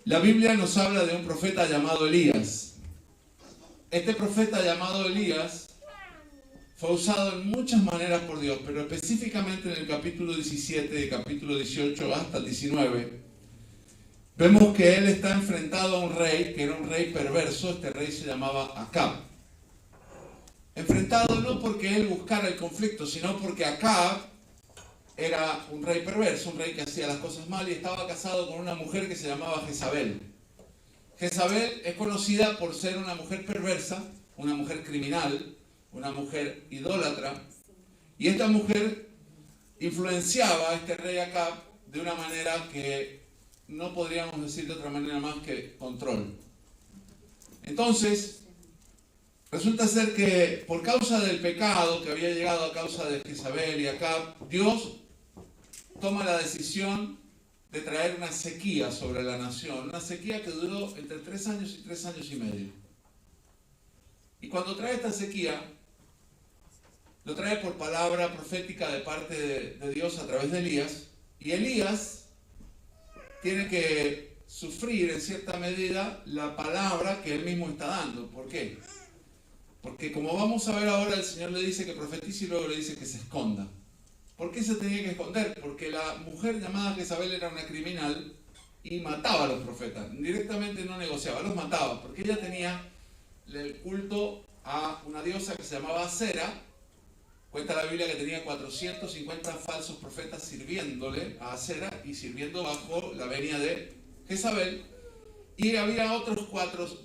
La Biblia nos habla de un profeta llamado Elías. Este profeta llamado Elías fue usado en muchas maneras por Dios, pero específicamente en el capítulo 17 y capítulo 18 hasta el 19, vemos que él está enfrentado a un rey, que era un rey perverso. Este rey se llamaba Acab. Enfrentado no porque él buscara el conflicto, sino porque Acab era un rey perverso, un rey que hacía las cosas mal y estaba casado con una mujer que se llamaba Jezabel. Jezabel es conocida por ser una mujer perversa, una mujer criminal, una mujer idólatra, y esta mujer influenciaba a este rey Acab de una manera que no podríamos decir de otra manera más que control. Entonces, resulta ser que por causa del pecado que había llegado a causa de Jezabel y Acab, Dios toma la decisión de traer una sequía sobre la nación, una sequía que duró entre 3 años y 3 años y medio. Y cuando trae esta sequía, lo trae por palabra profética de parte de Dios a través de Elías, y Elías tiene que sufrir en cierta medida la palabra que él mismo está dando. ¿Por qué? Porque como vamos a ver ahora, el Señor le dice que profetice y luego le dice que se esconda. ¿Por qué se tenía que esconder? Porque la mujer llamada Jezabel era una criminal y mataba a los profetas. Directamente no negociaba, los mataba, porque ella tenía el culto a una diosa que se llamaba Acera. Cuenta la Biblia que tenía 450 falsos profetas sirviéndole a Acera y sirviendo bajo la venia de Jezabel. Y había otros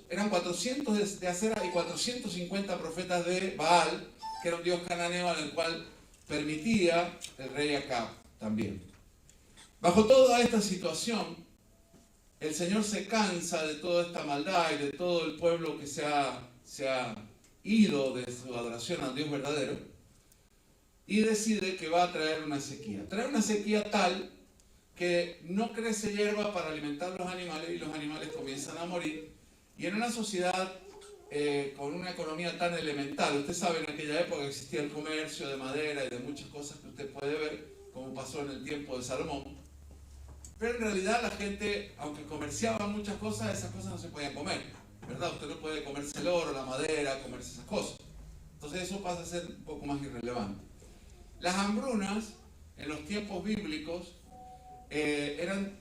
eran 400 de Acera y 450 profetas de Baal, que era un dios cananeo en el cual permitía el rey Acab también. Bajo toda esta situación, el Señor se cansa de toda esta maldad y de todo el pueblo que se ha ido de su adoración al Dios verdadero, y decide que va a traer una sequía. Trae una sequía tal que no crece hierba para alimentar a los animales y los animales comienzan a morir. Y en una sociedad con una economía tan elemental, usted sabe, en aquella época existía el comercio de madera y de muchas cosas que usted puede ver, como pasó en el tiempo de Salomón. Pero en realidad la gente, aunque comerciaba muchas cosas, esas cosas no se podían comer, ¿verdad? Usted no puede comerse el oro, la madera, comerse esas cosas. Entonces eso pasa a ser un poco más irrelevante. Las hambrunas, en los tiempos bíblicos, eran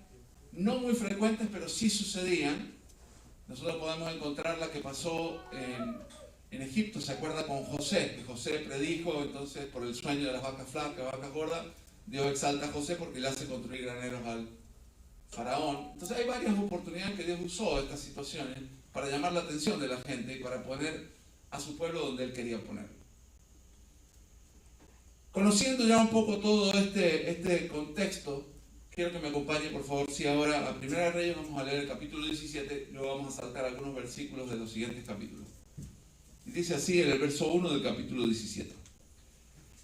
no muy frecuentes, pero sí sucedían. Nosotros podemos encontrar la que pasó en Egipto, ¿se acuerda? Con José, que José predijo entonces por el sueño de las vacas flacas, vacas gordas. Dios exalta a José porque le hace construir graneros al faraón. Entonces hay varias oportunidades que Dios usó estas situaciones para llamar la atención de la gente y para poner a su pueblo donde Él quería ponerlo. Conociendo ya un poco todo este contexto, quiero que me acompañe, por favor, si ahora a Primera de Reyes vamos a leer el capítulo 17, luego vamos a saltar algunos versículos de los siguientes capítulos. Y dice así en el verso 1 del capítulo 17.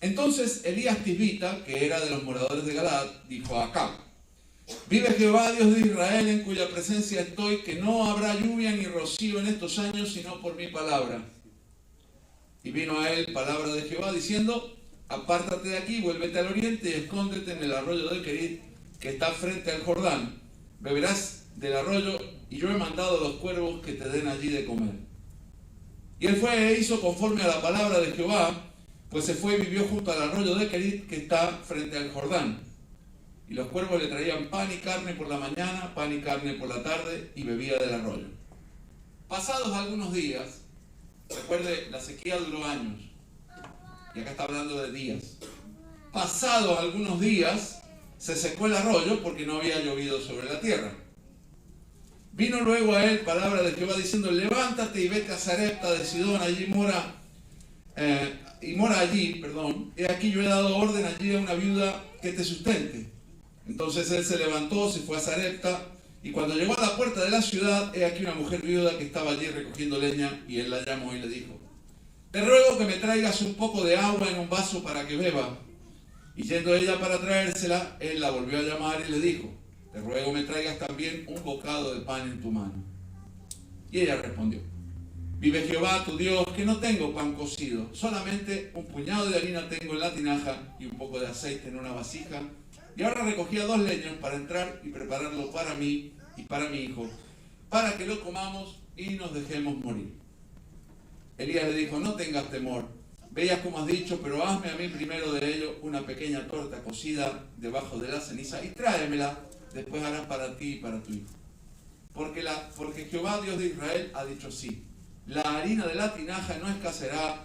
Entonces Elías Tisbita, que era de los moradores de Galaad, dijo a Acab: vive Jehová, Dios de Israel, en cuya presencia estoy, que no habrá lluvia ni rocío en estos años, sino por mi palabra. Y vino a él palabra de Jehová, diciendo: apártate de aquí, vuélvete al oriente y escóndete en el arroyo de Querit, que está frente al Jordán. Beberás del arroyo, y yo he mandado a los cuervos que te den allí de comer. Y él fue e hizo conforme a la palabra de Jehová, pues se fue y vivió junto al arroyo de Querit, que está frente al Jordán. Y los cuervos le traían pan y carne por la mañana, pan y carne por la tarde, y bebía del arroyo. Pasados algunos días, recuerde, la sequía duró años, y acá está hablando de días. Pasados algunos días, se secó el arroyo porque no había llovido sobre la tierra. Vino luego a él palabra de Jehová diciendo: levántate y vete a Sarepta de Sidón, allí mora allí. He aquí yo he dado orden allí a una viuda que te sustente. Entonces él se levantó, se fue a Sarepta, y cuando llegó a la puerta de la ciudad, he aquí una mujer viuda que estaba allí recogiendo leña, y él la llamó y le dijo: te ruego que me traigas un poco de agua en un vaso para que beba. Y yendo ella para traérsela, él la volvió a llamar y le dijo: te ruego me traigas también un bocado de pan en tu mano. Y ella respondió: vive Jehová tu Dios, que no tengo pan cocido, solamente un puñado de harina tengo en la tinaja y un poco de aceite en una vasija. Y ahora recogía 2 leños para entrar y prepararlo para mí y para mi hijo, para que lo comamos y nos dejemos morir. Elías le dijo, no tengas temor, veas como has dicho, pero hazme a mí primero de ello una pequeña torta cocida debajo de la ceniza y tráemela, después harás para ti y para tu hijo. Porque Jehová Dios de Israel ha dicho sí, la harina de la tinaja no escaseará,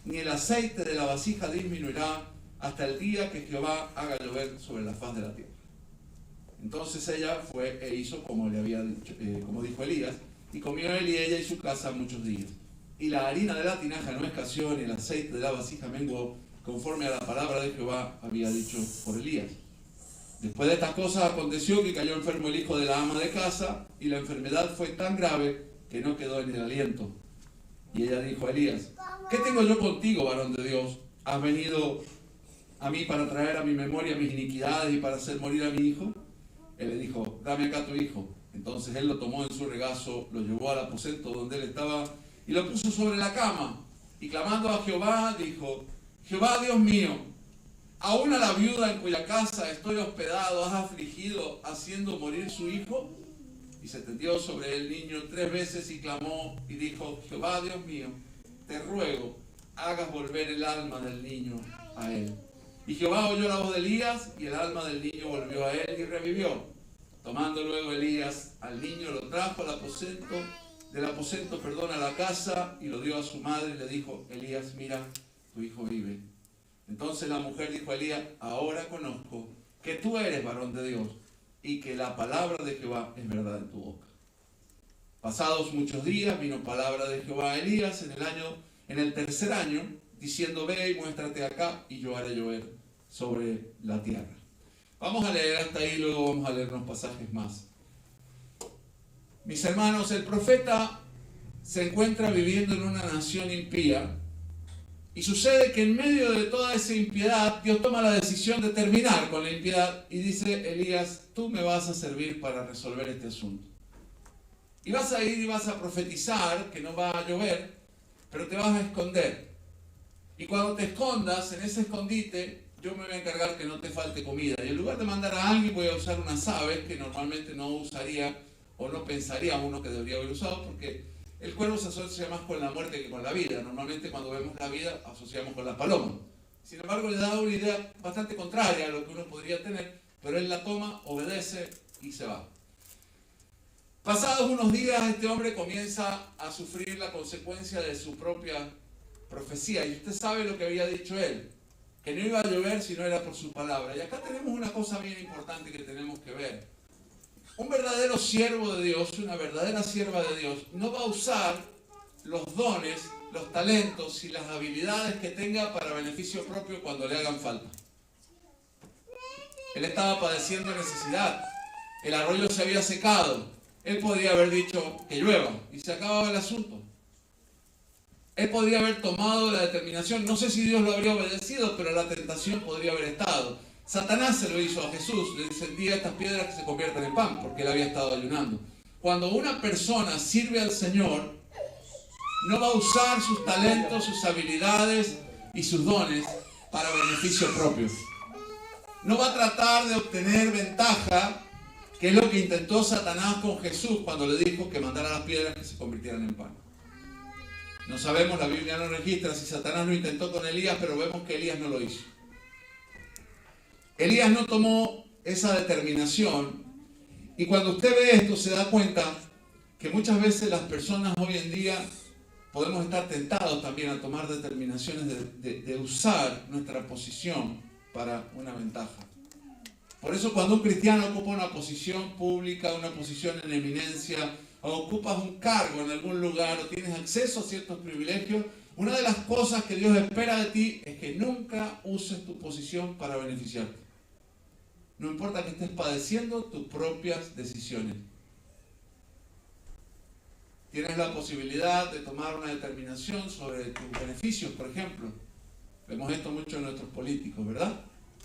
ni el aceite de la vasija disminuirá, hasta el día que Jehová haga llover sobre la faz de la tierra. Entonces ella fue e hizo como le había dicho, como dijo Elías, y comió él y ella y su casa muchos días. Y la harina de la tinaja no escaseó, ni el aceite de la vasija menguó, conforme a la palabra de Jehová había dicho por Elías. Después de estas cosas aconteció que cayó enfermo el hijo de la ama de casa, y la enfermedad fue tan grave que no quedó en el aliento. Y ella dijo a Elías, ¿qué tengo yo contigo, varón de Dios? ¿Has venido a mí para traer a mi memoria mis iniquidades y para hacer morir a mi hijo? Él le dijo, dame acá tu hijo. Entonces él lo tomó en su regazo, lo llevó al aposento donde él estaba y lo puso sobre la cama. Y clamando a Jehová, dijo, Jehová Dios mío, aún a la viuda en cuya casa estoy hospedado has afligido haciendo morir su hijo. Y se tendió sobre el niño 3 veces y clamó y dijo, Jehová Dios mío, te ruego, hagas volver el alma del niño a él. Y Jehová oyó la voz de Elías y el alma del niño volvió a él y revivió. Tomando luego Elías al niño, lo trajo al aposento, a la casa y lo dio a su madre y le dijo, Elías, mira, tu hijo vive. Entonces la mujer dijo a Elías, ahora conozco que tú eres varón de Dios y que la palabra de Jehová es verdad en tu boca. Pasados muchos días vino palabra de Jehová a Elías en el 3er año, diciendo, ve y muéstrate acá y yo haré llover sobre la tierra. Vamos a leer hasta ahí, luego vamos a leer unos pasajes más. Mis hermanos, el profeta se encuentra viviendo en una nación impía y sucede que en medio de toda esa impiedad Dios toma la decisión de terminar con la impiedad y dice, Elías, tú me vas a servir para resolver este asunto. Y vas a ir y vas a profetizar que no va a llover, pero te vas a esconder. Y cuando te escondas en ese escondite, yo me voy a encargar que no te falte comida. Y en lugar de mandar a alguien, voy a usar unas aves que normalmente no usaría o no pensaría uno que debería haber usado, porque el cuervo se asocia más con la muerte que con la vida. Normalmente cuando vemos la vida asociamos con la paloma. Sin embargo, le da una idea bastante contraria a lo que uno podría tener, pero él la toma, obedece y se va. Pasados unos días, este hombre comienza a sufrir la consecuencia de su propia profecía. Y usted sabe lo que había dicho él, que no iba a llover si no era por su palabra. Y acá tenemos una cosa bien importante que tenemos que ver. Un verdadero siervo de Dios, una verdadera sierva de Dios, no va a usar los dones, los talentos y las habilidades que tenga para beneficio propio cuando le hagan falta. Él estaba padeciendo necesidad. El arroyo se había secado. Él podría haber dicho que llueva y se acababa el asunto. Él podría haber tomado la determinación, no sé si Dios lo habría obedecido, pero la tentación podría haber estado. Satanás se lo hizo a Jesús, le descendía estas piedras que se convierten en pan, porque él había estado ayunando. Cuando una persona sirve al Señor, no va a usar sus talentos, sus habilidades y sus dones para beneficio propio. No va a tratar de obtener ventaja, que es lo que intentó Satanás con Jesús cuando le dijo que mandara las piedras que se convirtieran en pan. No sabemos, la Biblia no registra si Satanás lo intentó con Elías, pero vemos que Elías no lo hizo. Elías no tomó esa determinación, y cuando usted ve esto se da cuenta que muchas veces las personas hoy en día podemos estar tentados también a tomar determinaciones de usar nuestra posición para una ventaja. Por eso cuando un cristiano ocupa una posición pública, una posición en eminencia, o ocupas un cargo en algún lugar, o tienes acceso a ciertos privilegios, una de las cosas que Dios espera de ti es que nunca uses tu posición para beneficiarte. No importa que estés padeciendo tus propias decisiones. Tienes la posibilidad de tomar una determinación sobre tus beneficios, por ejemplo. Vemos esto mucho en nuestros políticos, ¿verdad?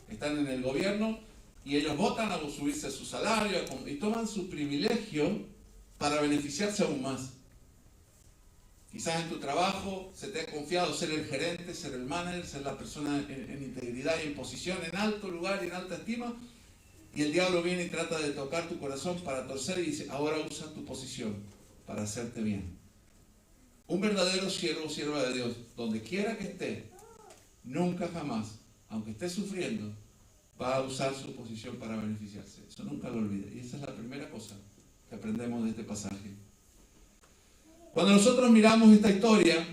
Están en el gobierno y ellos votan a subirse su salario y toman su privilegio para beneficiarse aún más. Quizás en tu trabajo se te ha confiado ser el gerente, ser el manager, ser la persona en integridad y en posición, en alto lugar y en alta estima, Y el diablo viene y trata de tocar tu corazón para torcer y dice, ahora usa tu posición para hacerte bien. Un verdadero siervo o sierva de Dios, donde quiera que esté, nunca jamás, aunque esté sufriendo, va a usar su posición para beneficiarse. Eso nunca lo olvide. Y esa es la primera cosa que aprendemos de este pasaje. Cuando nosotros miramos esta historia,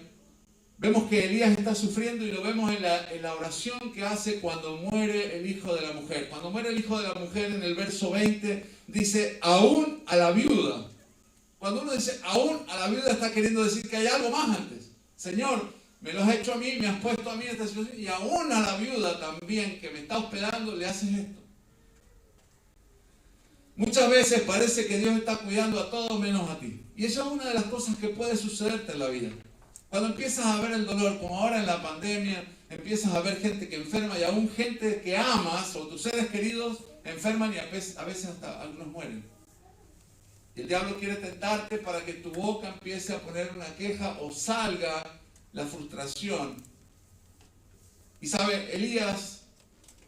vemos que Elías está sufriendo y lo vemos en la oración que hace cuando muere el hijo de la mujer. Cuando muere el hijo de la mujer, en el verso 20, dice, aún a la viuda. Cuando uno dice aún a la viuda, está queriendo decir que hay algo más antes. Señor, me lo has hecho a mí, me has puesto a mí en esta situación, y aún a la viuda también que me está hospedando, le haces esto. Muchas veces parece que Dios está cuidando a todos menos a ti. Y eso es una de las cosas que puede sucederte en la vida. Cuando empiezas a ver el dolor, como ahora en la pandemia, empiezas a ver gente que enferma y aún gente que amas o tus seres queridos enferman y a veces hasta algunos mueren. Y el diablo quiere tentarte para que tu boca empiece a poner una queja o salga la frustración. Y sabe, Elías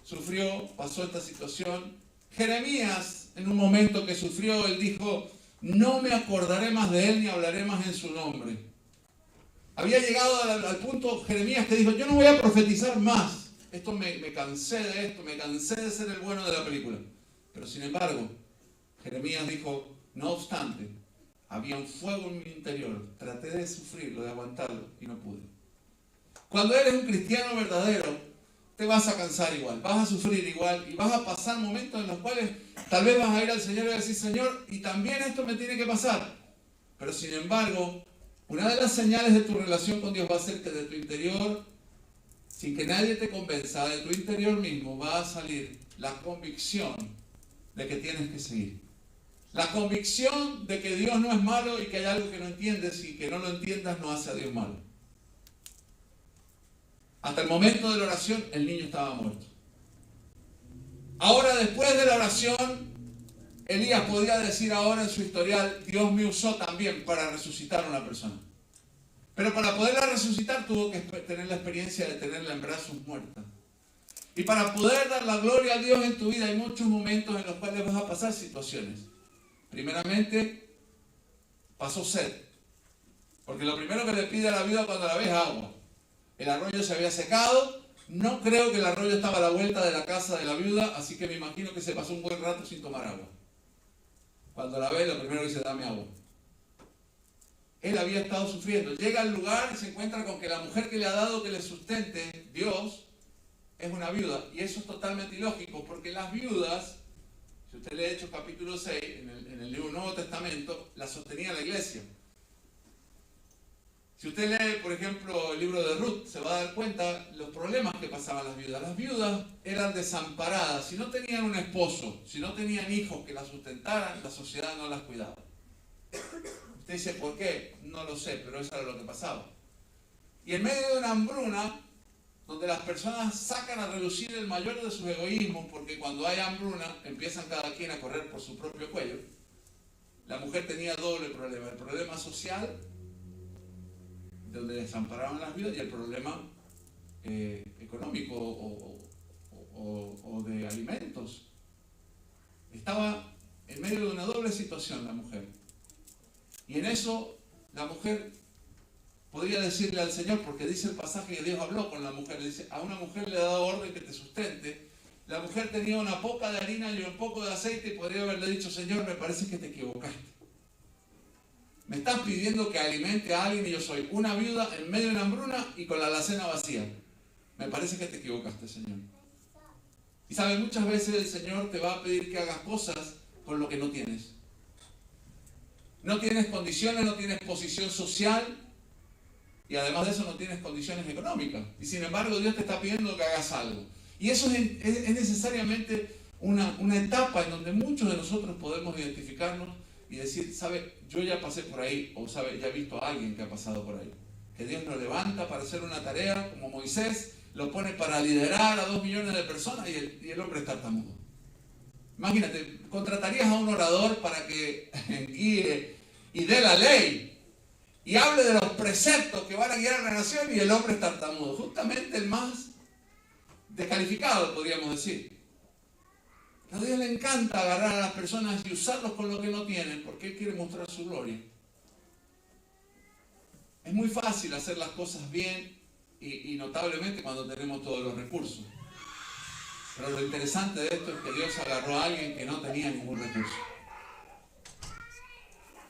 sufrió, pasó esta situación. Jeremías, en un momento que sufrió, él dijo, no me acordaré más de él ni hablaré más en su nombre. Había llegado al punto Jeremías que dijo, yo no voy a profetizar más. Me cansé de esto, me cansé de ser el bueno de la película. Pero sin embargo, Jeremías dijo, no obstante, había un fuego en mi interior. Traté de sufrirlo, de aguantarlo y no pude. Cuando eres un cristiano verdadero, te vas a cansar igual, vas a sufrir igual y vas a pasar momentos en los cuales tal vez vas a ir al Señor y vas a decir, Señor, y también esto me tiene que pasar. Pero sin embargo, una de las señales de tu relación con Dios va a ser que de tu interior, sin que nadie te convenza, de tu interior mismo va a salir la convicción de que tienes que seguir. La convicción de que Dios no es malo y que hay algo que no entiendes y que no lo entiendas no hace a Dios malo. Hasta el momento de la oración, el niño estaba muerto. Ahora, después de la oración, Elías podía decir ahora en su historial, Dios me usó también para resucitar a una persona. Pero para poderla resucitar tuvo que tener la experiencia de tenerla en brazos muerta. Y para poder dar la gloria a Dios en tu vida hay muchos momentos en los cuales vas a pasar situaciones. Primeramente, pasó sed. Porque lo primero que le pide a la viuda cuando la ve es agua. El arroyo se había secado. No creo que el arroyo estaba a la vuelta de la casa de la viuda, así que me imagino que se pasó un buen rato sin tomar agua. Cuando la ve, lo primero que dice, dame agua. Él había estado sufriendo. Llega al lugar y se encuentra con que la mujer que le ha dado que le sustente, Dios, es una viuda. Y eso es totalmente ilógico, porque las viudas, si usted lee Hechos capítulo 6, en el Nuevo Testamento, la sostenía la iglesia. Si usted lee, por ejemplo, el libro de Ruth, se va a dar cuenta los problemas que pasaban las viudas. Las viudas eran desamparadas. Si no tenían un esposo, si no tenían hijos que las sustentaran, la sociedad no las cuidaba. Usted dice, ¿por qué? No lo sé, pero eso era lo que pasaba. Y en medio de una hambruna, donde las personas sacan a relucir el mayor de sus egoísmos, porque cuando hay hambruna, empiezan cada quien a correr por su propio cuello, la mujer tenía doble problema. El problema social, donde desamparaban las viudas, y el problema económico o de alimentos. Estaba en medio de una doble situación la mujer. Y en eso la mujer podría decirle al Señor, porque dice el pasaje que Dios habló con la mujer, le dice, a una mujer le ha dado orden que te sustente. La mujer tenía una poca de harina y un poco de aceite y podría haberle dicho, Señor, me parece que te equivocaste. Me estás pidiendo que alimente a alguien y yo soy una viuda en medio de una hambruna y con la alacena vacía. Me parece que te equivocaste, Señor. Y sabes, muchas veces el Señor te va a pedir que hagas cosas con lo que no tienes. No tienes condiciones, no tienes posición social y además de eso no tienes condiciones económicas. Y sin embargo Dios te está pidiendo que hagas algo. Y eso es necesariamente una etapa en donde muchos de nosotros podemos identificarnos y decir, ¿sabe? Yo ya pasé por ahí, o ¿sabe? Ya he visto a alguien que ha pasado por ahí. Que Dios lo levanta para hacer una tarea, como Moisés, lo pone para liderar a 2 millones de personas y el hombre es tartamudo. Imagínate, contratarías a un orador para que guíe y dé la ley y hable de los preceptos que van a guiar a la nación y el hombre es tartamudo. Justamente el más descalificado, podríamos decir. A Dios le encanta agarrar a las personas y usarlos con lo que no tienen, porque Él quiere mostrar su gloria. Es muy fácil hacer las cosas bien y notablemente cuando tenemos todos los recursos. Pero lo interesante de esto es que Dios agarró a alguien que no tenía ningún recurso.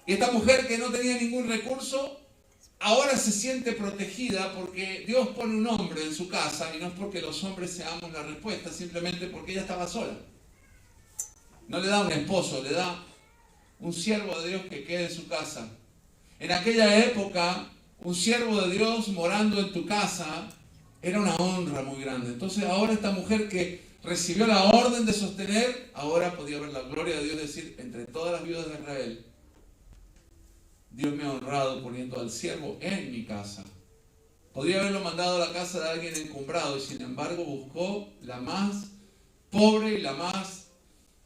Y esta mujer que no tenía ningún recurso, ahora se siente protegida porque Dios pone un hombre en su casa, y no es porque los hombres seamos la respuesta, simplemente porque ella estaba sola. No le da un esposo, le da un siervo de Dios que quede en su casa. En aquella época, un siervo de Dios morando en tu casa era una honra muy grande. Entonces ahora esta mujer que recibió la orden de sostener, ahora podía ver la gloria de Dios, decir, entre todas las viudas de Israel, Dios me ha honrado poniendo al siervo en mi casa. Podría haberlo mandado a la casa de alguien encumbrado, y sin embargo buscó la más pobre y la más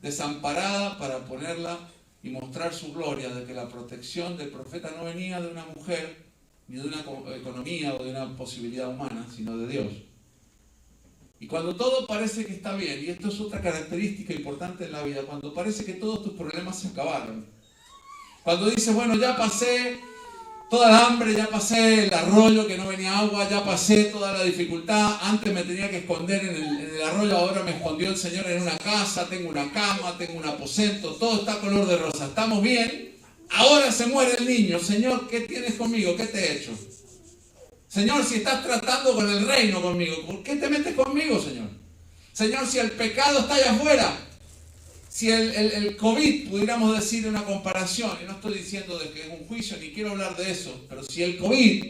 desamparada para ponerla y mostrar su gloria, de que la protección del profeta no venía de una mujer, ni de una economía o de una posibilidad humana, sino de Dios. Y cuando todo parece que está bien, y esto es otra característica importante en la vida, cuando parece que todos tus problemas se acabaron, cuando dices, bueno, ya pasé toda la hambre, ya pasé el arroyo que no venía agua, ya pasé toda la dificultad, antes me tenía que esconder en el arroyo, ahora me escondió el Señor en una casa, tengo una cama, tengo un aposento, todo está color de rosa, estamos bien, ahora se muere el niño, Señor, ¿qué tienes conmigo? ¿Qué te he hecho? Señor, si estás tratando con el reino conmigo, ¿por qué te metes conmigo, Señor? Señor, si el pecado está allá afuera, si el COVID, pudiéramos decir una comparación, y no estoy diciendo de que es un juicio, ni quiero hablar de eso, pero si el COVID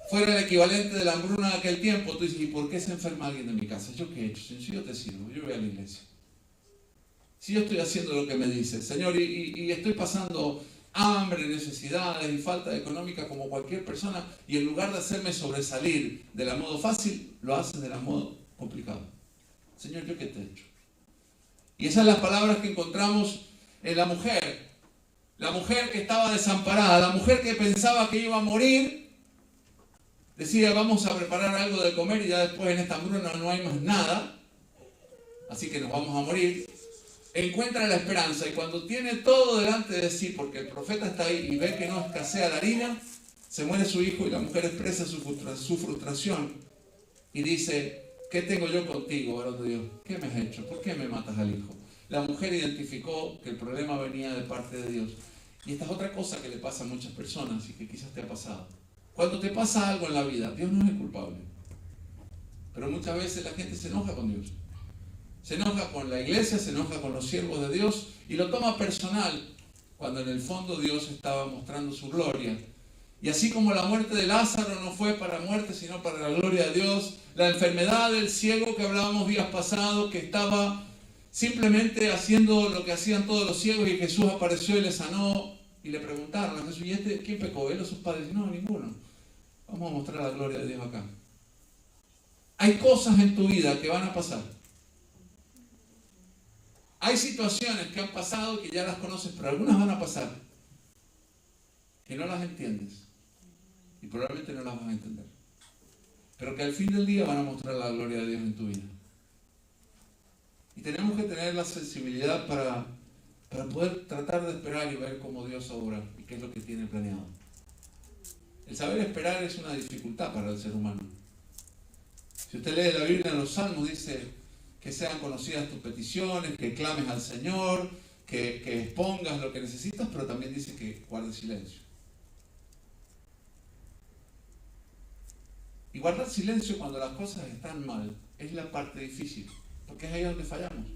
fuera el equivalente de la hambruna de aquel tiempo, tú dices, ¿y por qué se enferma alguien de mi casa? ¿Yo qué he hecho? Si yo te sirvo, yo voy a la iglesia. Si yo estoy haciendo lo que me dice, Señor, y estoy pasando hambre, necesidades y falta económica como cualquier persona, y en lugar de hacerme sobresalir de la modo fácil, lo haces de la modo complicado. Señor, ¿yo qué te he hecho? Y esas son las palabras que encontramos en la mujer que estaba desamparada, la mujer que pensaba que iba a morir, decía, vamos a preparar algo de comer y ya después en esta hambruna no hay más nada, así que nos vamos a morir. Encuentra la esperanza, y cuando tiene todo delante de sí, porque el profeta está ahí y ve que no escasea la harina, se muere su hijo y la mujer expresa su frustración y dice, ¿qué tengo yo contigo, varón de Dios? ¿Qué me has hecho? ¿Por qué me matas al hijo? La mujer identificó que el problema venía de parte de Dios. Y esta es otra cosa que le pasa a muchas personas y que quizás te ha pasado. Cuando te pasa algo en la vida, Dios no es el culpable. Pero muchas veces la gente se enoja con Dios. Se enoja con la iglesia, se enoja con los siervos de Dios y lo toma personal, cuando en el fondo Dios estaba mostrando su gloria. Y así como la muerte de Lázaro no fue para muerte, sino para la gloria de Dios, la enfermedad del ciego que hablábamos días pasados, que estaba simplemente haciendo lo que hacían todos los ciegos, y Jesús apareció y le sanó, y le preguntaron a Jesús, ¿y quién pecó? ¿Él o sus padres? No, ninguno. Vamos a mostrar la gloria de Dios acá. Hay cosas en tu vida que van a pasar. Hay situaciones que han pasado que ya las conoces, pero algunas van a pasar que no las entiendes y probablemente no las vas a entender, pero que al fin del día van a mostrar la gloria de Dios en tu vida. Y tenemos que tener la sensibilidad para poder tratar de esperar y ver cómo Dios obra y qué es lo que tiene planeado. El saber esperar es una dificultad para el ser humano. Si usted lee la Biblia, en los Salmos dice que sean conocidas tus peticiones, que clames al Señor, que expongas lo que necesitas, pero también dice que guardes silencio. Y guardar silencio cuando las cosas están mal es la parte difícil, porque es ahí donde fallamos.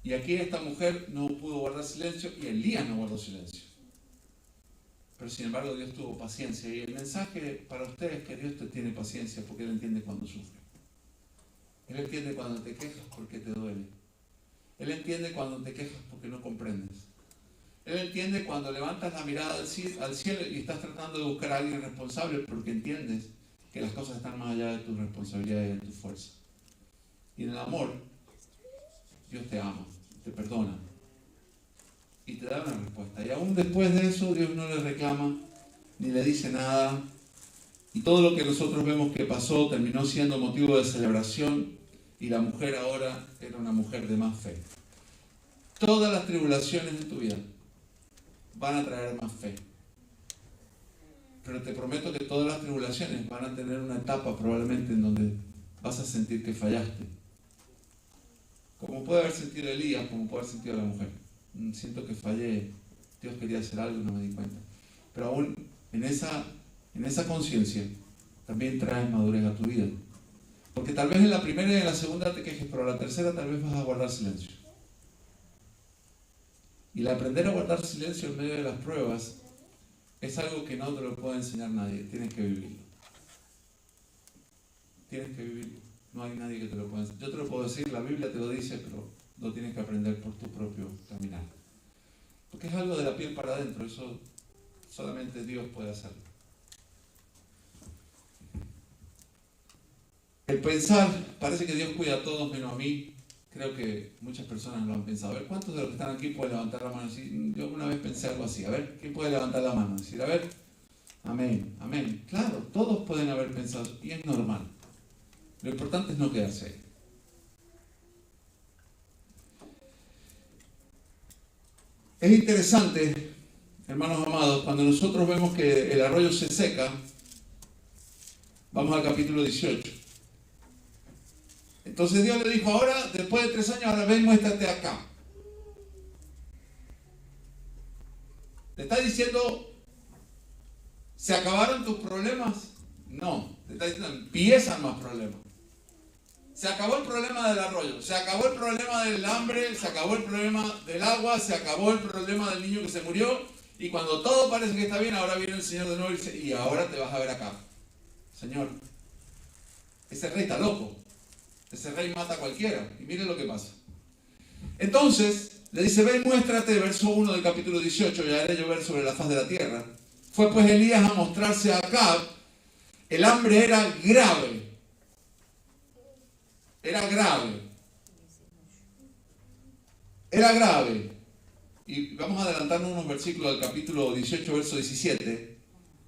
Y aquí esta mujer no pudo guardar silencio y Elías no guardó silencio. Pero sin embargo Dios tuvo paciencia, y el mensaje para ustedes es que Dios te tiene paciencia porque Él entiende cuando sufre. Él entiende cuando te quejas porque te duele. Él entiende cuando te quejas porque no comprendes. Él entiende cuando levantas la mirada al cielo y estás tratando de buscar a alguien responsable porque entiendes que las cosas están más allá de tu responsabilidad y de tu fuerza. Y en el amor, Dios te ama, te perdona y te da una respuesta. Y aún después de eso, Dios no le reclama ni le dice nada. Y todo lo que nosotros vemos que pasó terminó siendo motivo de celebración y la mujer ahora era una mujer de más fe. Todas las tribulaciones de tu vida van a traer más fe. Pero te prometo que todas las tribulaciones van a tener una etapa probablemente en donde vas a sentir que fallaste. Como puede haber sentido Elías, como puede haber sentido la mujer. Siento que fallé, Dios quería hacer algo y no me di cuenta. Pero aún en esa conciencia también traes madurez a tu vida. Porque tal vez en la primera y en la segunda te quejes, pero en la tercera tal vez vas a guardar silencio. Y el aprender a guardar silencio en medio de las pruebas es algo que no te lo puede enseñar nadie, tienes que vivirlo. Tienes que vivirlo. No hay nadie que te lo pueda enseñar. Yo te lo puedo decir, la Biblia te lo dice, pero lo tienes que aprender por tu propio caminar. Porque es algo de la piel para adentro, eso solamente Dios puede hacerlo. El pensar, parece que Dios cuida a todos menos a mí. Creo que muchas personas lo han pensado. A ver, ¿cuántos de los que están aquí pueden levantar la mano y decir, yo una vez pensé algo así? A ver, ¿quién puede levantar la mano? Decir, a ver, amén, amén. Claro, todos pueden haber pensado y es normal. Lo importante es no quedarse ahí. Es interesante, hermanos amados, cuando nosotros vemos que el arroyo se seca, vamos al capítulo 18. Entonces Dios le dijo, ahora, después de 3 años, ahora ven, muéstrate acá. ¿Te está diciendo, se acabaron tus problemas? No, te está diciendo, empiezan más problemas. Se acabó el problema del arroyo, se acabó el problema del hambre, se acabó el problema del agua, se acabó el problema del niño que se murió, y cuando todo parece que está bien, ahora viene el Señor de nuevo y dice, y ahora te vas a ver acá. Señor, ese rey está loco. Ese rey mata a cualquiera. Y mire lo que pasa. Entonces, le dice, ven, muéstrate, verso 1 del capítulo 18, y haré llover sobre la faz de la tierra. Fue pues Elías a mostrarse a Acab. El hambre era grave. Era grave. Era grave. Y vamos a adelantarnos unos versículos del capítulo 18, verso 17.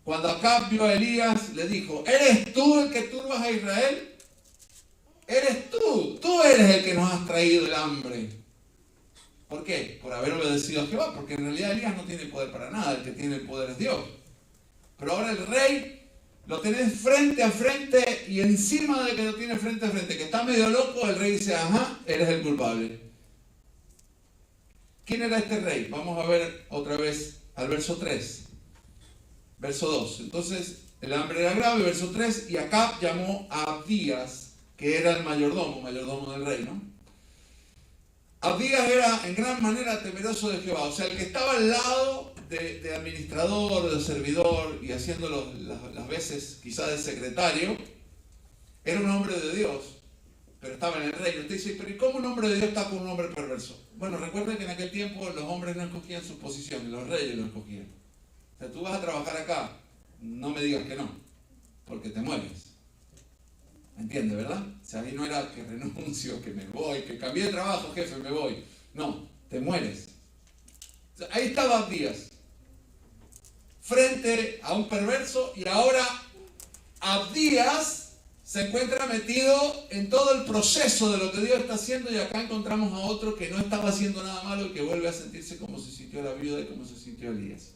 Cuando Acab vio a Elías, le dijo, ¿eres tú el que turbas a Israel? Eres tú eres el que nos has traído el hambre. ¿Por qué? Por haber obedecido a Jehová, porque en realidad Elías no tiene poder para nada, el que tiene el poder es Dios. Pero ahora el rey lo tenés frente a frente y encima de que lo tiene frente a frente, que está medio loco, el rey dice, ajá, eres el culpable. ¿Quién era este rey? Vamos a ver otra vez al verso 3. Verso 2. Entonces, el hambre era grave, verso 3, y Acab llamó a Abdías, que era el mayordomo del rey, ¿no? Abdías era en gran manera temeroso de Jehová, o sea, el que estaba al lado de administrador, de servidor y haciendo las veces quizás de secretario, era un hombre de Dios, pero estaba en el reino. Usted dice, pero ¿y cómo un hombre de Dios está con un hombre perverso? Bueno, recuerden que en aquel tiempo los hombres no escogían sus posiciones, los reyes lo escogían. O sea, tú vas a trabajar acá, no me digas que no, porque te mueres. ¿Entiendes, verdad? O sea, ahí no era que renuncio, que me voy, que cambié de trabajo, jefe, me voy. No, te mueres. O sea, ahí estaba Abdías, frente a un perverso, y ahora Abdías se encuentra metido en todo el proceso de lo que Dios está haciendo, y acá encontramos a otro que no estaba haciendo nada malo y que vuelve a sentirse como se sintió la viuda y como se sintió Elías.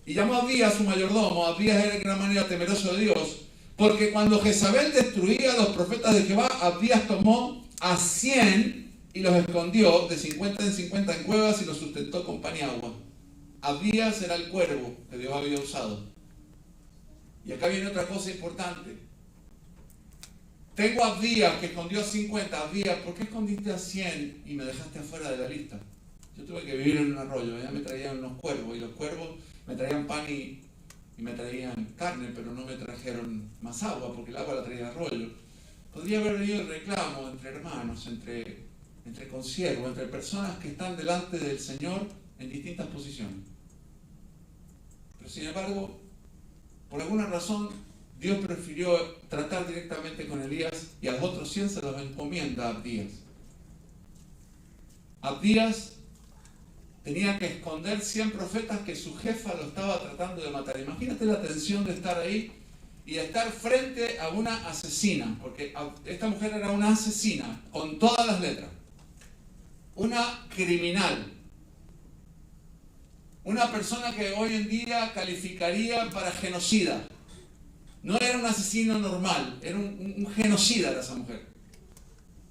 Y llamó a Abdías, su mayordomo. Abdías era en gran manera temeroso de Dios, porque cuando Jezabel destruía a los profetas de Jehová, Abdías tomó a 100 y los escondió de 50 en 50 en cuevas y los sustentó con pan y agua. Abdías era el cuervo que Dios había usado. Y acá viene otra cosa importante. Tengo a Abdías que escondió a 50. Abdías, ¿por qué escondiste a 100 y me dejaste afuera de la lista? Yo tuve que vivir en un arroyo, ya me traían unos cuervos, y los cuervos me traían pan y me traían carne, pero no me trajeron más agua, porque el agua la traía el arroyo. Podría haber venido el reclamo entre hermanos, entre consiervos, entre personas que están delante del Señor en distintas posiciones. Pero sin embargo, por alguna razón, Dios prefirió tratar directamente con Elías, y a los otros 100 se los encomienda a Abdías. Abdías tenía que esconder 100 profetas que su jefa lo estaba tratando de matar. Imagínate la tensión de estar ahí y estar frente a una asesina, porque esta mujer era una asesina, con todas las letras, una criminal, una persona que hoy en día calificaría para genocida. No era un asesino normal, era un genocida de esa mujer.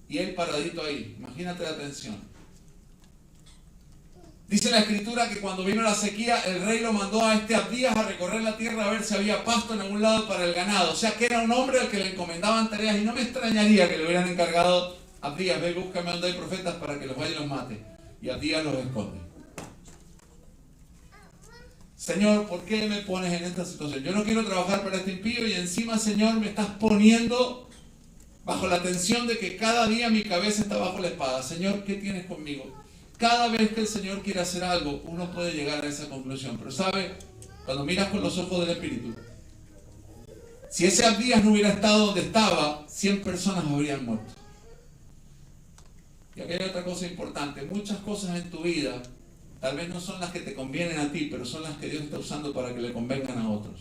Y él paradito ahí, imagínate la tensión. Dice la escritura que cuando vino la sequía, el rey lo mandó a Abdías a recorrer la tierra a ver si había pasto en algún lado para el ganado. O sea que era un hombre al que le encomendaban tareas, y no me extrañaría que le hubieran encargado: Abdías, ve, búscame donde hay profetas para que los vaya y los mate. Y Abdías los esconde. Señor, ¿por qué me pones en esta situación? Yo no quiero trabajar para este impío y encima, Señor, me estás poniendo bajo la tensión de que cada día mi cabeza está bajo la espada. Señor, ¿qué tienes conmigo? Cada vez que el Señor quiere hacer algo, uno puede llegar a esa conclusión. Pero ¿sabe? Cuando miras con los ojos del Espíritu, si ese Abdías no hubiera estado donde estaba, 100 personas habrían muerto. Y aquí hay otra cosa importante. Muchas cosas en tu vida tal vez no son las que te convienen a ti, pero son las que Dios está usando para que le convengan a otros.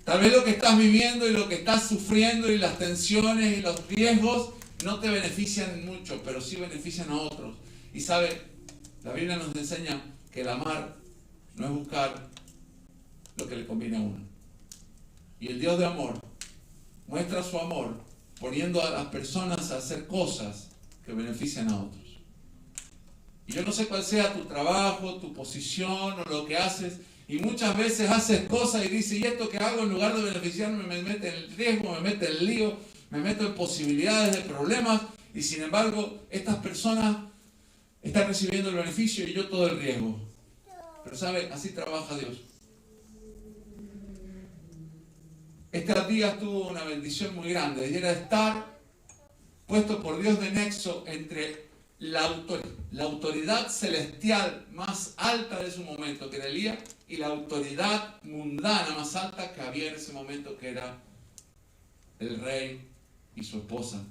Tal vez lo que estás viviendo y lo que estás sufriendo y las tensiones y los riesgos no te benefician mucho, pero sí benefician a otros. Y sabe, la Biblia nos enseña que el amar no es buscar lo que le conviene a uno. Y el Dios de amor muestra su amor poniendo a las personas a hacer cosas que benefician a otros. Y yo no sé cuál sea tu trabajo, tu posición o lo que haces, y muchas veces haces cosas y dices: ¿y esto que hago en lugar de beneficiarme me mete en riesgo, me mete en lío, me meto en posibilidades de problemas? Y sin embargo, estas personas están recibiendo el beneficio y yo todo el riesgo. Pero ¿sabe? Así trabaja Dios. Este Abdías tuvo una bendición muy grande, y era estar puesto por Dios de nexo entre la autoridad celestial más alta de su momento, que era Elías, y la autoridad mundana más alta que había en ese momento, que era el rey y su esposa.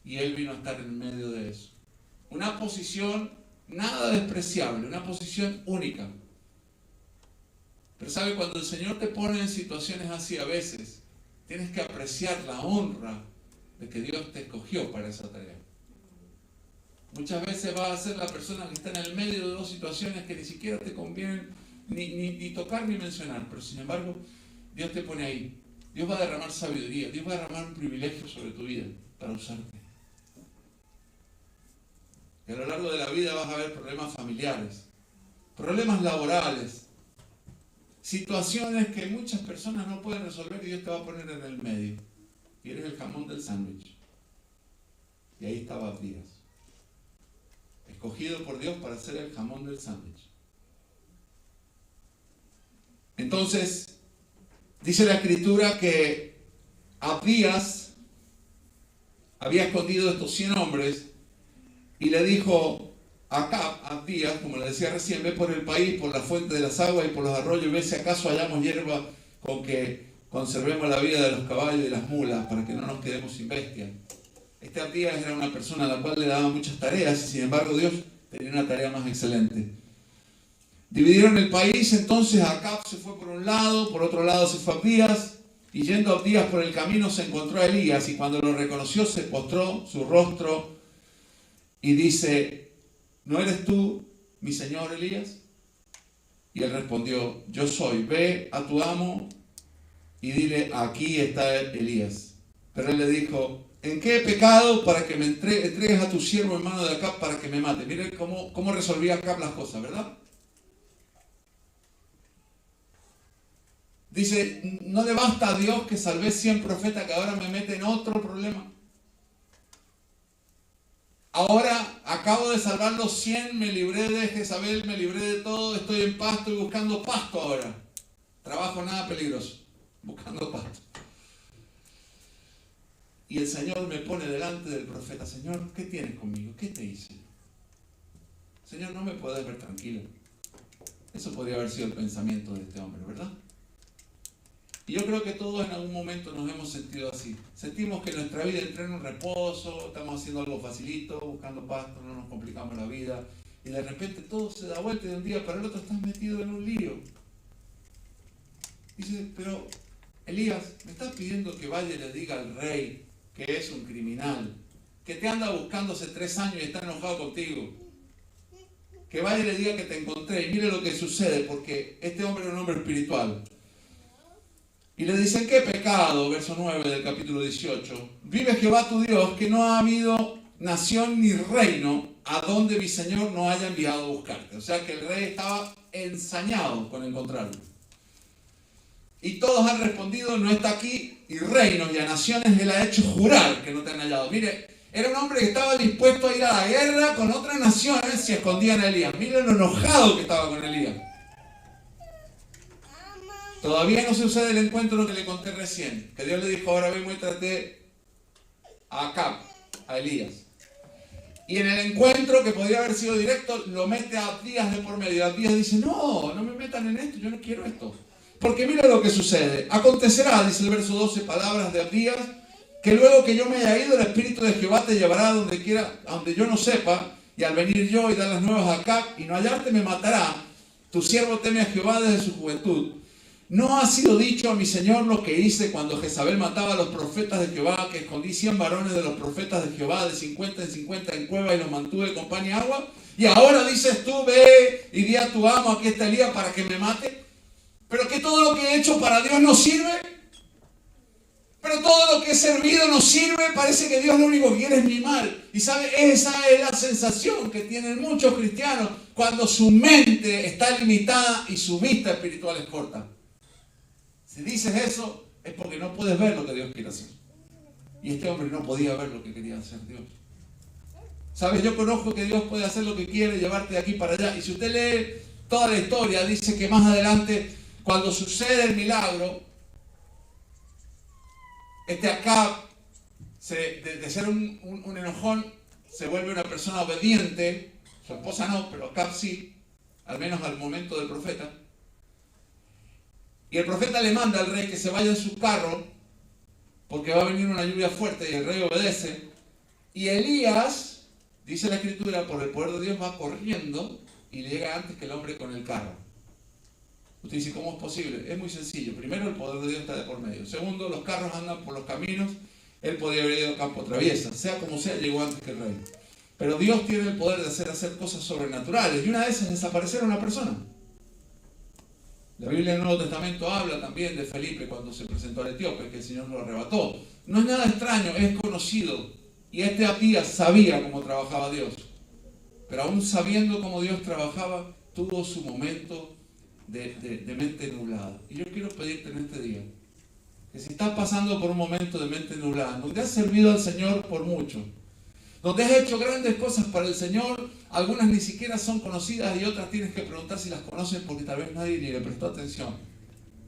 Y él vino a estar en medio de eso. Una posición nada despreciable, una posición única. Pero ¿sabe? Cuando el Señor te pone en situaciones así, a veces tienes que apreciar la honra de que Dios te escogió para esa tarea. Muchas veces vas a ser la persona que está en el medio de dos situaciones que ni siquiera te convienen ni tocar ni mencionar, pero sin embargo Dios te pone ahí. Dios va a derramar sabiduría, Dios va a derramar un privilegio sobre tu vida para usarte. Y a lo largo de la vida vas a ver problemas familiares, problemas laborales, situaciones que muchas personas no pueden resolver, y Dios te va a poner en el medio. Y eres el jamón del sándwich. Y ahí estaba Abdías, escogido por Dios para ser el jamón del sándwich. Entonces, dice la Escritura que Abdías había escondido estos 100 hombres y le dijo a Acab, Abdías, como le decía recién: ve por el país, por la fuente de las aguas y por los arroyos, y ve si acaso hallamos hierba con que conservemos la vida de los caballos y las mulas, para que no nos quedemos sin bestia. Este Abdías era una persona a la cual le daban muchas tareas, y sin embargo Dios tenía una tarea más excelente. Dividieron el país. Entonces Acab se fue por un lado, por otro lado se fue Abdías, y yendo Abdías por el camino se encontró a Elías, y cuando lo reconoció se postró su rostro y dice: ¿no eres tú mi señor Elías? Y él respondió: yo soy. Ve a tu amo y dile: aquí está Elías. Pero él le dijo: ¿en qué he pecado para que me entregues a tu siervo en mano de Acab para que me mate? Miren cómo resolvía Acab las cosas, ¿verdad? Dice: ¿no le basta a Dios que salvé 100 profetas, que ahora me mete en otro problema? Ahora acabo de salvar los 100, me libré de Jezabel, me libré de todo, estoy en paz, estoy buscando pasto ahora. Trabajo nada peligroso, buscando pasto. Y el Señor me pone delante del profeta: Señor, ¿qué tienes conmigo? ¿Qué te hice? Señor, no me puedes ver tranquilo. Eso podría haber sido el pensamiento de este hombre, ¿verdad? Y yo creo que todos en algún momento nos hemos sentido así. Sentimos que nuestra vida entra en un reposo, estamos haciendo algo facilito, buscando pasto, no nos complicamos la vida. Y de repente todo se da vuelta y de un día para el otro estás metido en un lío. Dice, pero Elías, me estás pidiendo que vaya y le diga al rey que es un criminal, que te anda buscando hace 3 años y está enojado contigo. Que vaya y le diga que te encontré y mire lo que sucede, porque este hombre era un hombre espiritual. Y le dicen, ¿qué pecado? Verso 9 del capítulo 18. Vive Jehová tu Dios, que no ha habido nación ni reino a donde mi Señor no haya enviado a buscarte. O sea que el rey estaba ensañado con encontrarlo. Y todos han respondido, no está aquí, y reinos y a naciones él ha hecho jurar que no te han hallado. Mire, era un hombre que estaba dispuesto a ir a la guerra con otras naciones si escondían a Elías. Mire lo enojado que estaba con Elías. Todavía no sucede el encuentro que le conté recién, que Dios le dijo, ahora ven, muéstrate a Acab, a Elías. Y en el encuentro, que podría haber sido directo, lo mete a Abdías de por medio. Abdías dice, no me metan en esto, yo no quiero esto. Porque mira lo que sucede. Acontecerá, dice el verso 12, palabras de Abdías, que luego que yo me haya ido, el Espíritu de Jehová te llevará a donde quiera, a donde yo no sepa, y al venir yo y dar las nuevas a Acab, y no hallarte me matará. Tu siervo teme a Jehová desde su juventud. ¿No ha sido dicho a mi Señor lo que hice cuando Jezabel mataba a los profetas de Jehová, que escondí 100 varones de los profetas de Jehová, de 50 en 50 en cueva, y los mantuve con pan y agua? Y ahora dices tú, ve y di a tu amo, aquí está Elías, para que me mate. Pero que todo lo que he hecho para Dios no sirve. Pero todo lo que he servido no sirve. Parece que Dios lo único que quiere es mi mal. Y sabe, esa es la sensación que tienen muchos cristianos cuando su mente está limitada y su vista espiritual es corta. Si dices eso, es porque no puedes ver lo que Dios quiere hacer. Y este hombre no podía ver lo que quería hacer Dios. ¿Sabes? Yo conozco que Dios puede hacer lo que quiere, llevarte de aquí para allá. Y si usted lee toda la historia, dice que más adelante, cuando sucede el milagro, este Acab, de ser un enojón, se vuelve una persona obediente. Su esposa no, pero Acab sí, al menos al momento del profeta. Y el profeta le manda al rey que se vaya en su carro, porque va a venir una lluvia fuerte, y el rey obedece. Y Elías, dice la escritura, por el poder de Dios va corriendo y llega antes que el hombre con el carro. Usted dice, ¿cómo es posible? Es muy sencillo. Primero, el poder de Dios está de por medio. Segundo, los carros andan por los caminos. Él podía haber ido a campo traviesa. Sea como sea, llegó antes que el rey. Pero Dios tiene el poder de hacer cosas sobrenaturales. Y una de esas es desaparecer a una persona. La Biblia en el Nuevo Testamento habla también de Felipe cuando se presentó al etíope, que el Señor lo arrebató. No es nada extraño, es conocido. Y este Abdías sabía cómo trabajaba Dios. Pero aún sabiendo cómo Dios trabajaba, tuvo su momento de mente nublada. Y yo quiero pedirte en este día, que si estás pasando por un momento de mente nublada, donde has servido al Señor por mucho, donde has hecho grandes cosas para el Señor, algunas ni siquiera son conocidas y otras tienes que preguntar si las conocen porque tal vez nadie ni le prestó atención.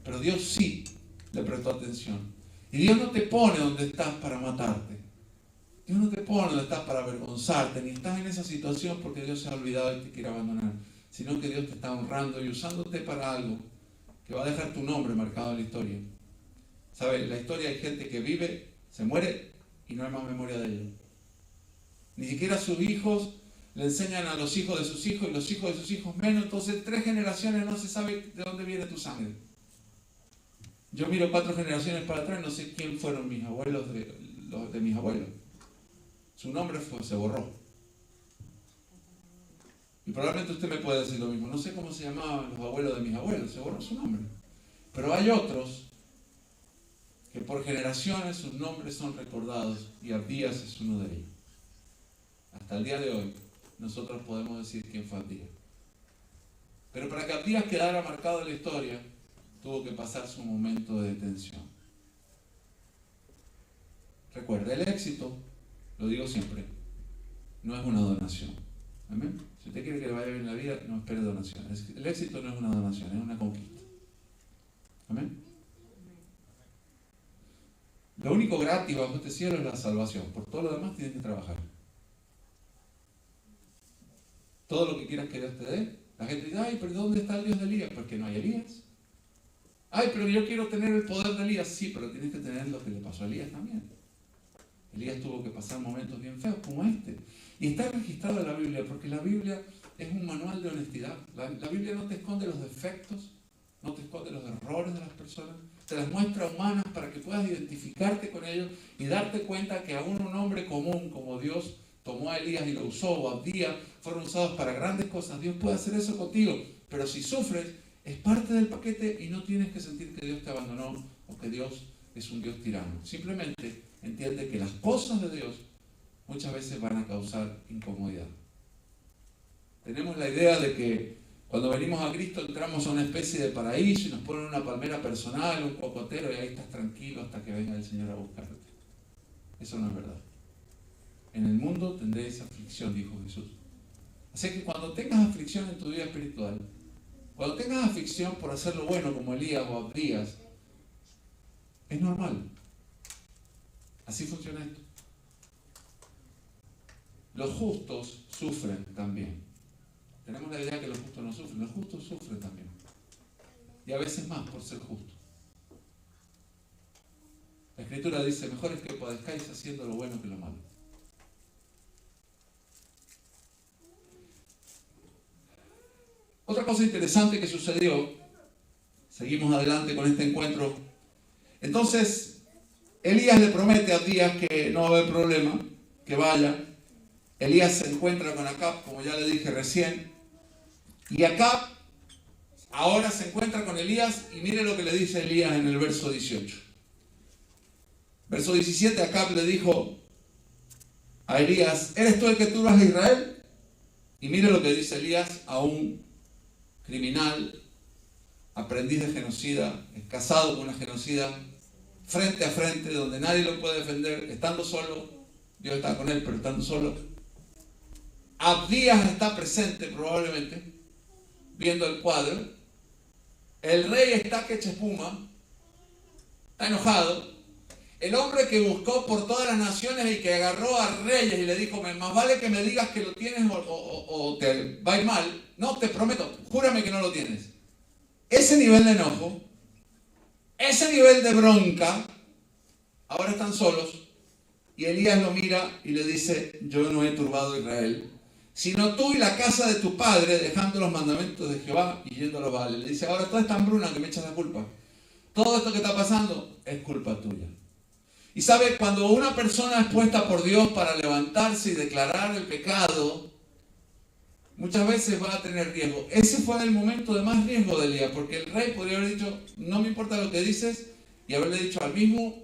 Pero Dios sí le prestó atención. Y Dios no te pone donde estás para matarte. Dios no te pone donde estás para avergonzarte, ni estás en esa situación porque Dios se ha olvidado y te quiere abandonar, sino que Dios te está honrando y usándote para algo que va a dejar tu nombre marcado en la historia. ¿Sabes? En la historia hay gente que vive, se muere y no hay más memoria de ellos. Ni siquiera sus hijos le enseñan a los hijos de sus hijos y los hijos de sus hijos menos. Entonces 3 generaciones no se sabe de dónde viene tu sangre. Yo miro 4 generaciones para atrás, no sé quién fueron mis abuelos de mis abuelos. Su nombre se borró. Y probablemente usted me puede decir lo mismo. No sé cómo se llamaban los abuelos de mis abuelos, se borró su nombre. Pero hay otros que por generaciones sus nombres son recordados y Abdías es uno de ellos. Hasta el día de hoy nosotros podemos decir quién fue Abdías. Pero para que Abdías quedara marcado en la historia, tuvo que pasar su momento de detención. Recuerda, el éxito, lo digo siempre, no es una donación. ¿Amén? Si usted quiere que le vaya bien en la vida, no espere donaciones. El éxito no es una donación, es una conquista. ¿Amén? Lo único gratis bajo este cielo es la salvación. Por todo lo demás tienes que trabajar. Todo lo que quieras que Dios te dé. La gente dice, ay, pero ¿dónde está el Dios de Elías? Porque no hay Elías. Ay, pero yo quiero tener el poder de Elías. Sí, pero tienes que tener lo que le pasó a Elías también. Elías tuvo que pasar momentos bien feos como este. Y está registrado en la Biblia, porque la Biblia es un manual de honestidad. La Biblia no te esconde los defectos, no te esconde los errores de las personas, te las muestra humanas para que puedas identificarte con ellos y darte cuenta que aún un hombre común como Dios tomó a Elías y lo usó, o Abdías, fueron usados para grandes cosas. Dios puede hacer eso contigo, pero si sufres, es parte del paquete y no tienes que sentir que Dios te abandonó o que Dios es un Dios tirano. Simplemente entiende que las cosas de Dios muchas veces van a causar incomodidad. Tenemos la idea de que cuando venimos a Cristo entramos a una especie de paraíso y nos ponen una palmera personal, un cocotero, y ahí estás tranquilo hasta que venga el Señor a buscarte. Eso no es verdad. En el mundo tendréis aflicción, dijo Jesús. Así que cuando tengas aflicción en tu vida espiritual, cuando tengas aflicción por hacer lo bueno como Elías o Abdías, es normal. Así funciona esto. Los justos sufren también. Tenemos la idea que los justos no sufren. Los justos sufren también. Y a veces más por ser justos. La Escritura dice, mejor es que padezcáis haciendo lo bueno que lo malo. Otra cosa interesante que sucedió, seguimos adelante con este encuentro. Entonces, Elías le promete a Abdías que no va a haber problema, que vaya. Elías se encuentra con Acab, como ya le dije recién. Y Acab ahora se encuentra con Elías y mire lo que le dice Elías en el verso 18. Verso 17, Acab le dijo a Elías, ¿eres tú el que turbas a Israel? Y mire lo que dice Elías a un criminal, aprendiz de genocida, casado con una genocida, frente a frente, donde nadie lo puede defender, estando solo. Dios está con él, pero estando solo. Abdías está presente probablemente, viendo el cuadro. El rey está que echa espuma, está enojado. El hombre que buscó por todas las naciones y que agarró a reyes y le dijo, más vale que me digas que lo tienes o te va a ir mal. No, te prometo, júrame que no lo tienes. Ese nivel de enojo, ese nivel de bronca, ahora están solos. Y Elías lo mira y le dice, yo no he turbado a Israel, sino tú y la casa de tu padre, dejando los mandamientos de Jehová y yendo a los Baales. Le dice, ahora toda esta hambruna que me echas la culpa, todo esto que está pasando es culpa tuya. Y sabe, cuando una persona es puesta por Dios para levantarse y declarar el pecado, muchas veces va a tener riesgo. Ese fue el momento de más riesgo de Elías, porque el rey podría haber dicho, no me importa lo que dices, y haberle dicho al mismo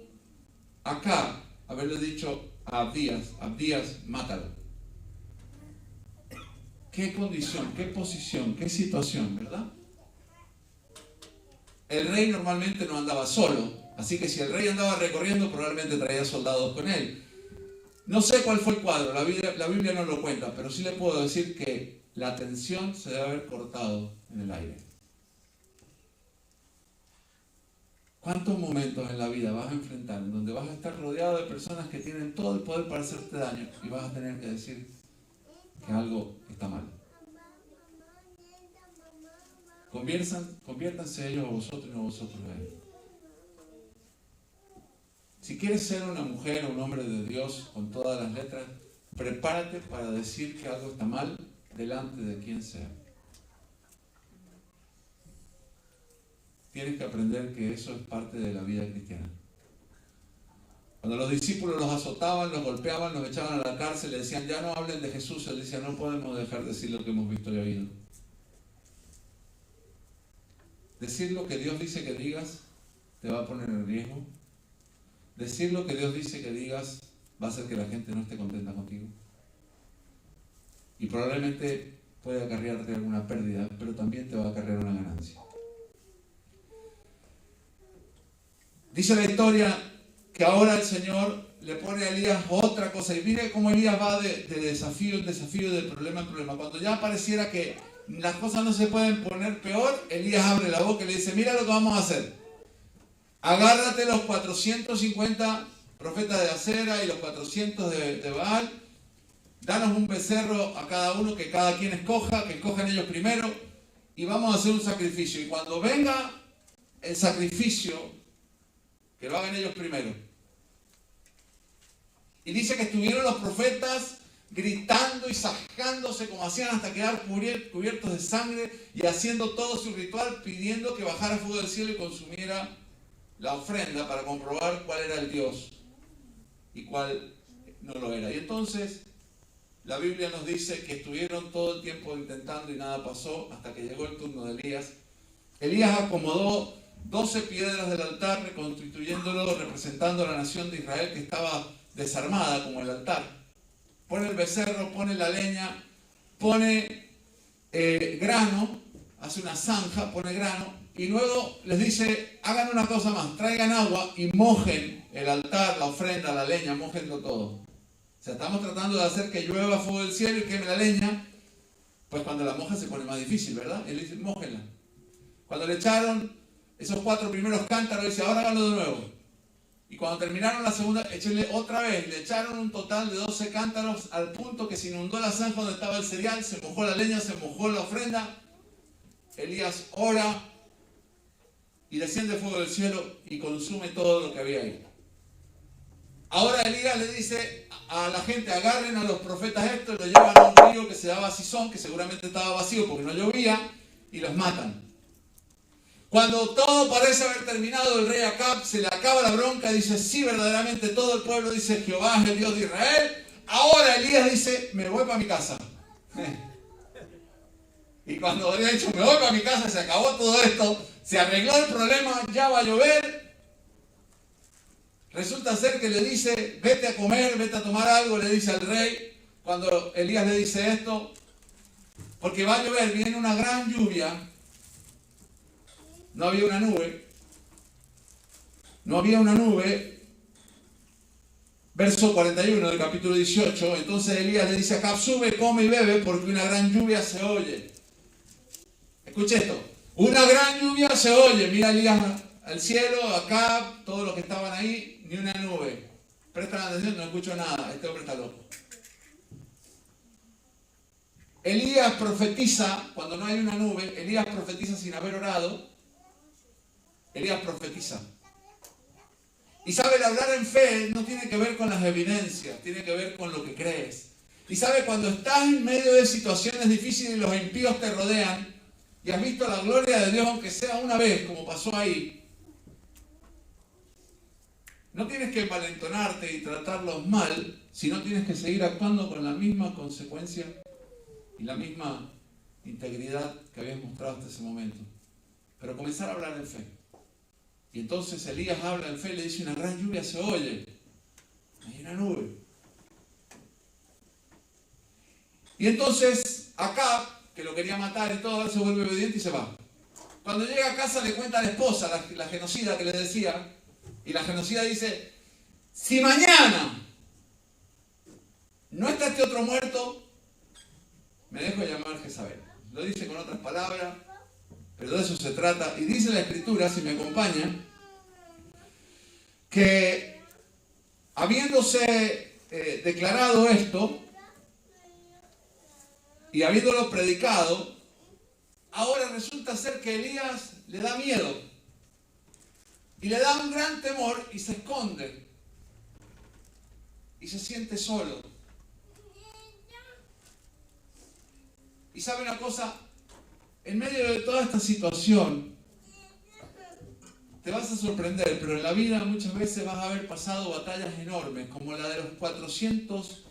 Acab, haberle dicho a Abdías, mátalo. Qué condición, qué posición, qué situación, ¿verdad? El rey normalmente no andaba solo. Así que si el rey andaba recorriendo, probablemente traía soldados con él. No sé cuál fue el cuadro, la Biblia no lo cuenta, pero sí le puedo decir que la tensión se debe haber cortado en el aire. ¿Cuántos momentos en la vida vas a enfrentar en donde vas a estar rodeado de personas que tienen todo el poder para hacerte daño y vas a tener que decir que algo está mal? Conviértanse ellos a vosotros y no vosotros a ellos. Si quieres ser una mujer o un hombre de Dios con todas las letras, prepárate para decir que algo está mal delante de quien sea. Tienes que aprender que eso es parte de la vida cristiana. Cuando los discípulos los azotaban, los golpeaban, los echaban a la cárcel, le decían, ya no hablen de Jesús, él decía, no podemos dejar de decir lo que hemos visto y oído. Decir lo que Dios dice que digas te va a poner en riesgo. Decir lo que Dios dice que digas va a hacer que la gente no esté contenta contigo. Y probablemente puede acarrearte alguna pérdida, pero también te va a acarrear una ganancia. Dice la historia que ahora el Señor le pone a Elías otra cosa. Y mire cómo Elías va de desafío en desafío, de problema en problema. Cuando ya pareciera que las cosas no se pueden poner peor, Elías abre la boca y le dice, mira lo que vamos a hacer. Agárrate los 450 profetas de Acera y los 400 de Baal. Danos un becerro a cada uno, que cada quien escoja, que escojan ellos primero. Y vamos a hacer un sacrificio. Y cuando venga el sacrificio, que lo hagan ellos primero. Y dice que estuvieron los profetas gritando y sacándose como hacían hasta quedar cubiertos de sangre y haciendo todo su ritual pidiendo que bajara fuego del cielo y consumiera la ofrenda para comprobar cuál era el Dios y cuál no lo era. Y entonces la Biblia nos dice que estuvieron todo el tiempo intentando y nada pasó hasta que llegó el turno de Elías. Elías acomodó 12 piedras del altar, reconstituyéndolo, representando a la nación de Israel que estaba desarmada como el altar. Pone el becerro, pone la leña, pone grano, hace una zanja, pone grano, y luego les dice, hagan una cosa más, traigan agua y mojen el altar, la ofrenda, la leña, mojenlo todo. O sea, estamos tratando de hacer que llueva fuego del cielo y queme la leña, pues cuando la moja se pone más difícil, ¿verdad? Él dice, mójenla. Cuando le echaron esos 4 primeros cántaros, dice, ahora háganlo de nuevo. Y cuando terminaron la segunda, échenle otra vez. Le echaron un total de 12 cántaros al punto que se inundó la zanja donde estaba el cereal, se mojó la leña, se mojó la ofrenda. Elías ora y desciende fuego del cielo y consume todo lo que había ahí. Ahora Elías le dice a la gente, agarren a los profetas estos, los llevan a un río que se llama Sison, que seguramente estaba vacío porque no llovía, y los matan. Cuando todo parece haber terminado, el rey Acab se le acaba la bronca y dice, sí, verdaderamente todo el pueblo dice, Jehová es el Dios de Israel. Ahora Elías dice, me voy para mi casa. Y cuando había dicho, me voy para mi casa, se acabó todo esto, se arregló el problema, ya va a llover. Resulta ser que le dice, vete a comer, vete a tomar algo, le dice al rey, cuando Elías le dice esto, porque va a llover, viene una gran lluvia. No había una nube. No había una nube. Verso 41 del capítulo 18. Entonces Elías le dice a Acab, sube, come y bebe, porque una gran lluvia se oye. Escuche esto. Una gran lluvia se oye. Mira Elías al cielo, Acab, todos los que estaban ahí, ni una nube. Prestan atención, no escucho nada. Este hombre está loco. Elías profetiza cuando no hay una nube. Elías profetiza sin haber orado. Elías profetiza. Y sabe, el hablar en fe no tiene que ver con las evidencias, tiene que ver con lo que crees. Y sabe, cuando estás en medio de situaciones difíciles y los impíos te rodean y has visto la gloria de Dios, aunque sea una vez, como pasó ahí, no tienes que envalentonarte y tratarlos mal, sino tienes que seguir actuando con la misma consecuencia y la misma integridad que habías mostrado hasta ese momento. Pero comenzar a hablar en fe. Y entonces Elías habla en fe y le dice, una gran lluvia se oye. Hay una nube. Y entonces Acab, que lo quería matar y todo, se vuelve obediente y se va. Cuando llega a casa le cuenta a la esposa, la genocida que le decía, y la genocida dice, si mañana no está este otro muerto, me dejo llamar Jezabel. Lo dice con otras palabras, pero de eso se trata. Y dice la Escritura, si me acompaña, que habiéndose declarado esto y habiéndolo predicado, ahora resulta ser que Elías le da miedo y le da un gran temor y se esconde y se siente solo. Y sabe una cosa, en medio de toda esta situación, te vas a sorprender, pero en la vida muchas veces vas a haber pasado batallas enormes, como la de los 400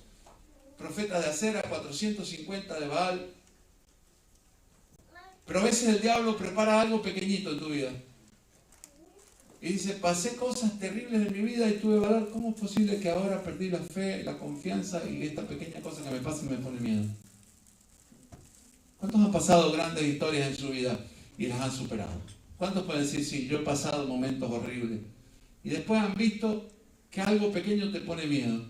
profetas de Acera, 450 de Baal. Pero a veces el diablo prepara algo pequeñito en tu vida. Y dice, pasé cosas terribles en mi vida y tuve valor. ¿Cómo es posible que ahora perdí la fe, la confianza y esta pequeña cosa que me pasa me pone miedo? ¿Cuántos han pasado grandes historias en su vida y las han superado? ¿Cuántos pueden decir, sí, yo he pasado momentos horribles? Y después han visto que algo pequeño te pone miedo.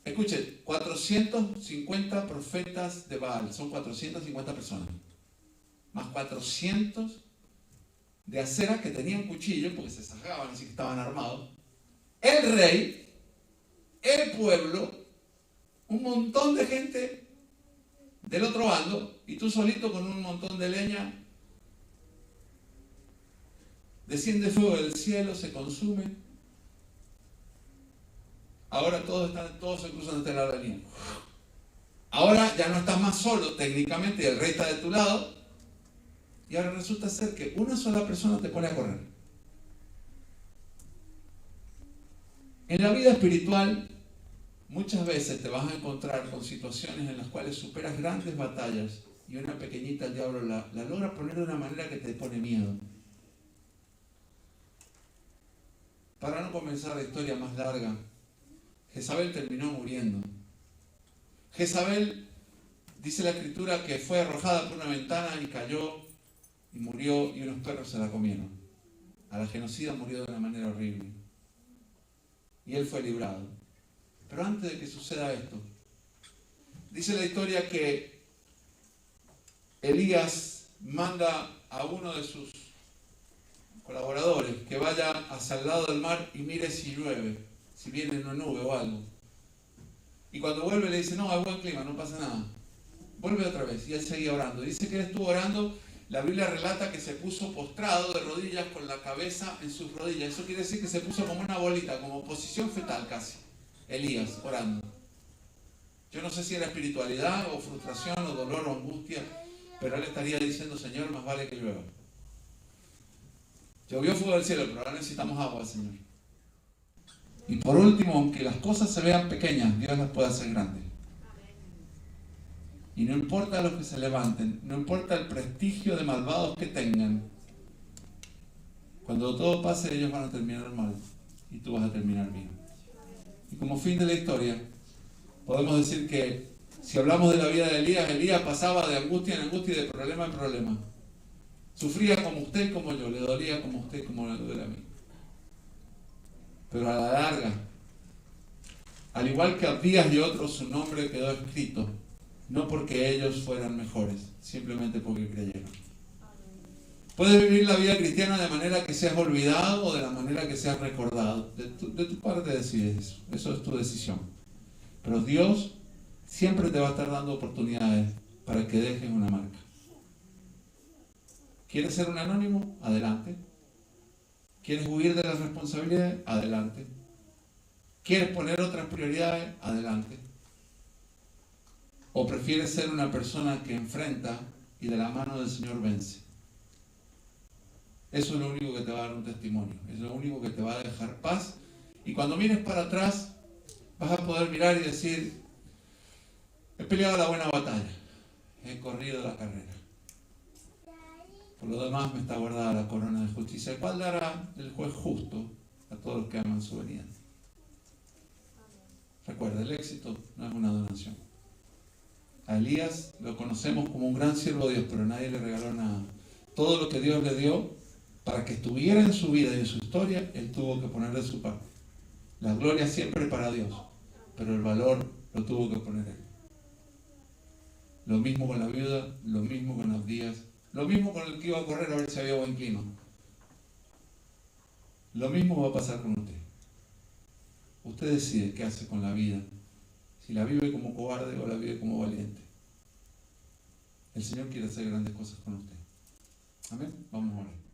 Escuchen, 450 profetas de Baal, son 450 personas. Más 400 de Acera que tenían cuchillos, porque se sacaban, así que estaban armados. El rey, el pueblo, un montón de gente del otro bando, y tú solito con un montón de leña. Desciende fuego del cielo, se consume. Ahora todos se cruzan de la línea. Ahora ya no estás más solo técnicamente y el rey está de tu lado. Y ahora resulta ser que una sola persona te pone a correr. En la vida espiritual, muchas veces te vas a encontrar con situaciones en las cuales superas grandes batallas y una pequeñita el diablo la logra poner de una manera que te pone miedo. Para no comenzar la historia más larga, Jezabel terminó muriendo. Jezabel, dice la escritura, que fue arrojada por una ventana y cayó y murió y unos perros se la comieron. A la genocida murió de una manera horrible. Y él fue librado. Pero antes de que suceda esto, dice la historia que Elías manda a uno de sus colaboradores que vaya hacia el lado del mar y mire si llueve, si viene una nube o algo. Y cuando vuelve le dice, no, hay buen clima, no pasa nada. Vuelve otra vez y él seguía orando. Dice que él estuvo orando, la Biblia relata que se puso postrado de rodillas con la cabeza en sus rodillas. Eso quiere decir que se puso como una bolita, como posición fetal casi. Elías orando. Yo no sé si era espiritualidad o frustración o dolor o angustia, pero él estaría diciendo, Señor, más vale que llueva. Llovió fuego del cielo, pero ahora necesitamos agua, Señor. Y por último, aunque las cosas se vean pequeñas, Dios las puede hacer grandes. Y no importa los que se levanten, no importa el prestigio de malvados que tengan, cuando todo pase ellos van a terminar mal y tú vas a terminar bien. Y como fin de la historia, podemos decir que si hablamos de la vida de Elías, Elías pasaba de angustia en angustia y de problema en problema. Sufría como usted y como yo, le dolía como usted y como le duele a mí. Pero a la larga, al igual que Abdías y otros, su nombre quedó escrito, no porque ellos fueran mejores, simplemente porque creyeron. Puedes vivir la vida cristiana de manera que seas olvidado o de la manera que seas recordado. De tu parte decides eso, eso es tu decisión. Pero Dios siempre te va a estar dando oportunidades para que dejes una marca. ¿Quieres ser un anónimo? Adelante. ¿Quieres huir de las responsabilidades? Adelante. ¿Quieres poner otras prioridades? Adelante. ¿O prefieres ser una persona que enfrenta y de la mano del Señor vence? Eso es lo único que te va a dar un testimonio. Es lo único que te va a dejar paz. Y cuando mires para atrás, vas a poder mirar y decir, he peleado la buena batalla. He corrido la carrera. Por lo demás me está guardada la corona de justicia, el cual dará el juez justo a todos los que aman su venida. Recuerda, el éxito no es una donación. A Elías lo conocemos como un gran siervo de Dios, pero nadie le regaló nada. Todo lo que Dios le dio para que estuviera en su vida y en su historia, él tuvo que poner de su parte. La gloria siempre para Dios, pero el valor lo tuvo que poner él. Lo mismo con la viuda, lo mismo con Abdías, lo mismo con el que iba a correr a ver si había buen clima. Lo mismo va a pasar con usted. Usted decide qué hace con la vida, si la vive como cobarde o la vive como valiente. El Señor quiere hacer grandes cosas con usted. Amén. Vamos a orar.